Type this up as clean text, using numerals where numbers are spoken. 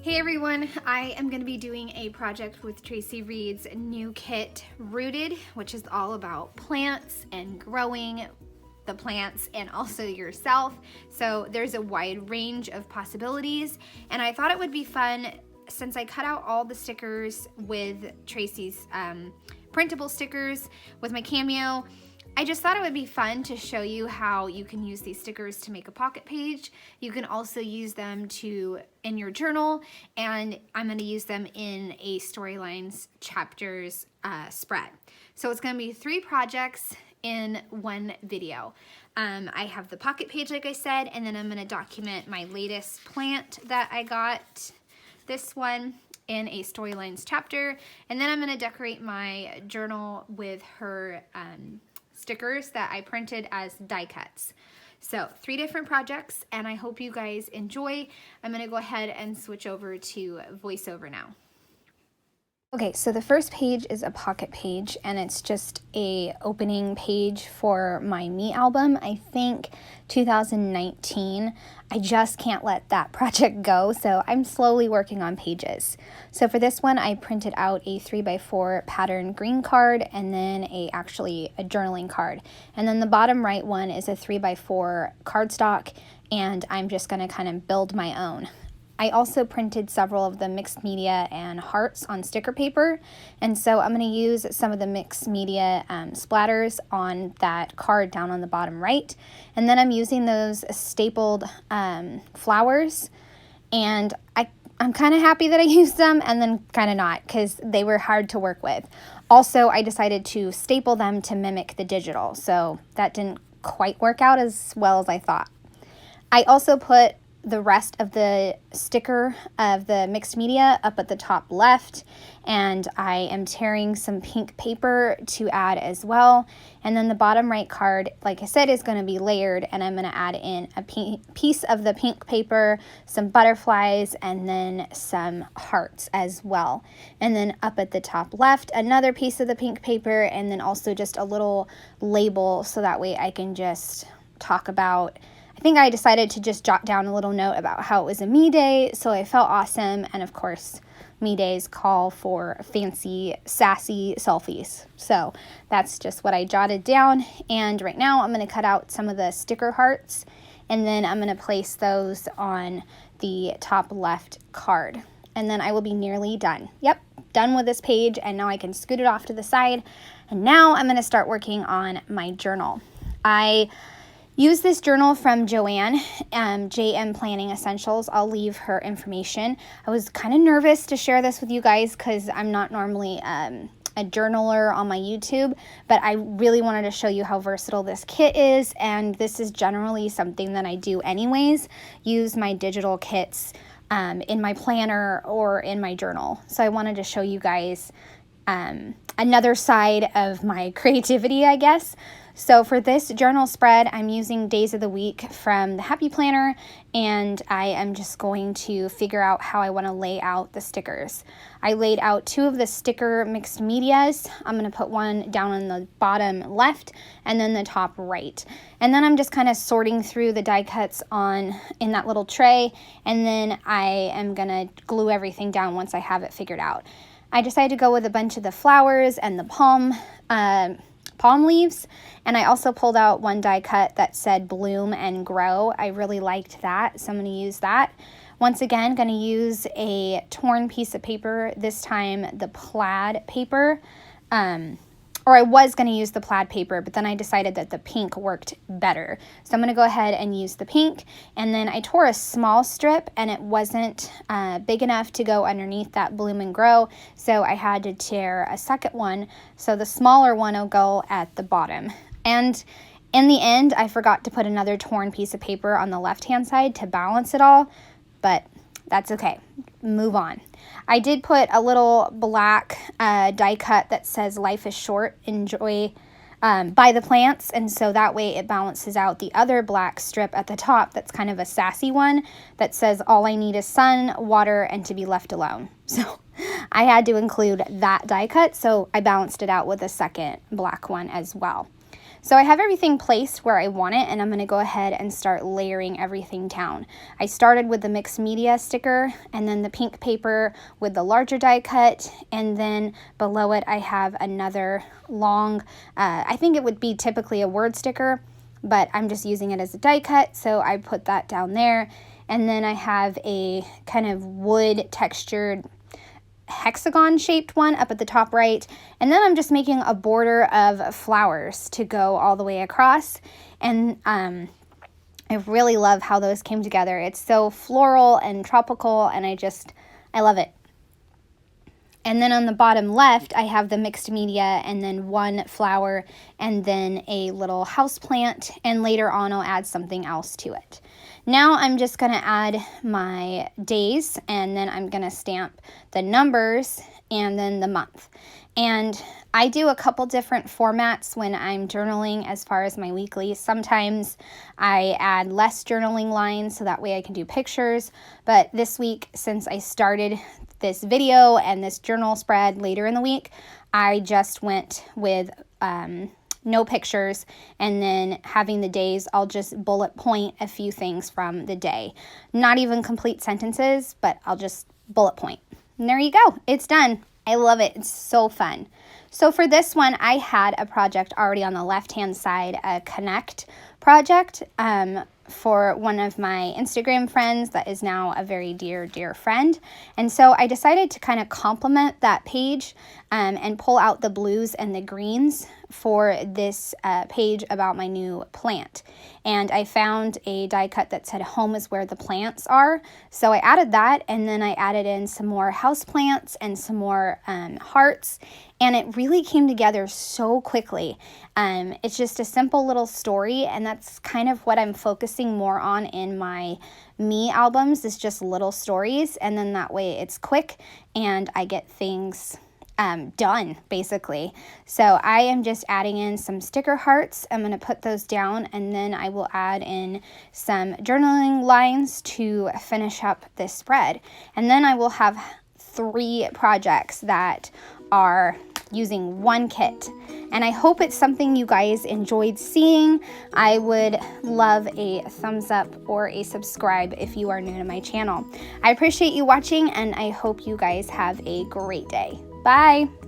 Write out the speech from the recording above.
Hey everyone, I am going to be doing a project with Traci Reed's new kit, Rooted, which is all about plants and growing the plants and also yourself. So there's a wide range of possibilities, and I thought it would be fun since I cut out all the stickers with Traci's printable stickers with my Cameo. I just thought it would be fun to show you how you can use these stickers to make a pocket page. You can also use them in your journal, and I'm going to use them in a Storylines chapters spread. So it's going to be 3 projects in one video. I have the pocket page, like I said, and then I'm going to document my latest plant that I got, this one, in a Storylines chapter, and then I'm going to decorate my journal with her stickers that I printed as die cuts. So 3 different projects, and I hope you guys enjoy. I'm going to go ahead and switch over to voiceover now. Okay, so the first page is a pocket page, and it's just a opening page for my Me album. I think 2019. I just can't let that project go, so I'm slowly working on pages. So for this one, I printed out a 3x4 pattern green card, and then actually a journaling card. And then the bottom right one is a 3x4 cardstock, and I'm just going to kind of build my own. I also printed several of the mixed media and hearts on sticker paper, and so I'm going to use some of the mixed media splatters on that card down on the bottom right, and then I'm using those stapled flowers, and I'm kind of happy that I used them and then kind of not, because they were hard to work with. Also, I decided to staple them to mimic the digital, so that didn't quite work out as well as I thought. I also put the rest of the sticker of the mixed media up at the top left, and I am tearing some pink paper to add as well. And then the bottom right card, like I said, is going to be layered, and I'm going to add in a piece of the pink paper, some butterflies, and then some hearts as well. And then up at the top left, another piece of the pink paper, and then also just a little label, so that way I can just talk about, I think I decided to just jot down a little note about how it was a me day, so I felt awesome, and of course, me days call for fancy, sassy selfies. So that's just what I jotted down, and right now I'm going to cut out some of the sticker hearts, and then I'm going to place those on the top left card, and then I will be nearly done. Yep, done with this page, and now I can scoot it off to the side, and now I'm going to start working on my journal. I use this journal from Joanne, JM Planning Essentials. I'll leave her information. I was kind of nervous to share this with you guys because I'm not normally a journaler on my YouTube, but I really wanted to show you how versatile this kit is, and this is generally something that I do anyways, use my digital kits in my planner or in my journal. So I wanted to show you guys another side of my creativity, I guess. So for this journal spread, I'm using days of the week from the Happy Planner, and I am just going to figure out how I want to lay out the stickers. I laid out 2 of the sticker mixed medias. I'm going to put one down on the bottom left and then the top right. And then I'm just kind of sorting through the die cuts in that little tray, and then I am going to glue everything down once I have it figured out. I decided to go with a bunch of the flowers and the palm leaves, and I also pulled out one die cut that said bloom and grow. I really liked that, so I'm going to use that. Once again, going to use a torn piece of paper, this time the plaid paper, or I was going to use the plaid paper, but then I decided that the pink worked better. So I'm going to go ahead and use the pink, and then I tore a small strip, and it wasn't big enough to go underneath that bloom and grow, so I had to tear a second one, so the smaller one will go at the bottom. And in the end, I forgot to put another torn piece of paper on the left-hand side to balance it all, but that's okay. Move on. I did put a little black die cut that says life is short, enjoy by the plants, and so that way it balances out the other black strip at the top that's kind of a sassy one that says all I need is sun, water, and to be left alone. So I had to include that die cut, so I balanced it out with a second black one as well. So I have everything placed where I want it, and I'm going to go ahead and start layering everything down. I started with the mixed media sticker and then the pink paper with the larger die cut, and then below it I have another long, I think it would be typically a word sticker, but I'm just using it as a die cut, so I put that down there. And then I have a kind of wood textured hexagon shaped one up at the top right, and then I'm just making a border of flowers to go all the way across. And I really love how those came together. It's so floral and tropical, and I love it. And then on the bottom left, I have the mixed media and then one flower and then a little house plant, and later on I'll add something else to it. Now I'm just going to add my days, and then I'm going to stamp the numbers and then the month. And I do a couple different formats when I'm journaling as far as my weekly. Sometimes I add less journaling lines so that way I can do pictures. But this week, since I started this video and this journal spread later in the week, I just went with no pictures, and then having the days, I'll just bullet point a few things from the day. Not even complete sentences, but I'll just bullet point. And there you go. It's done. I love it. It's so fun. So for this one, I had a project already on the left-hand side, a connect project for one of my Instagram friends that is now a very dear, dear friend. And so I decided to kind of complement that page and pull out the blues and the greens for this page about my new plant. And I found a die cut that said home is where the plants are. So I added that, and then I added in some more house plants and some more hearts. And it really came together so quickly. It's just a simple little story, and that's kind of what I'm focusing more on in my me albums, is just little stories, and then that way it's quick and I get things done, basically. So I am just adding in some sticker hearts. I'm going to put those down, and then I will add in some journaling lines to finish up this spread. And then I will have 3 projects that are using one kit. And I hope it's something you guys enjoyed seeing. I would love a thumbs up or a subscribe if you are new to my channel. I appreciate you watching, and I hope you guys have a great day. Bye!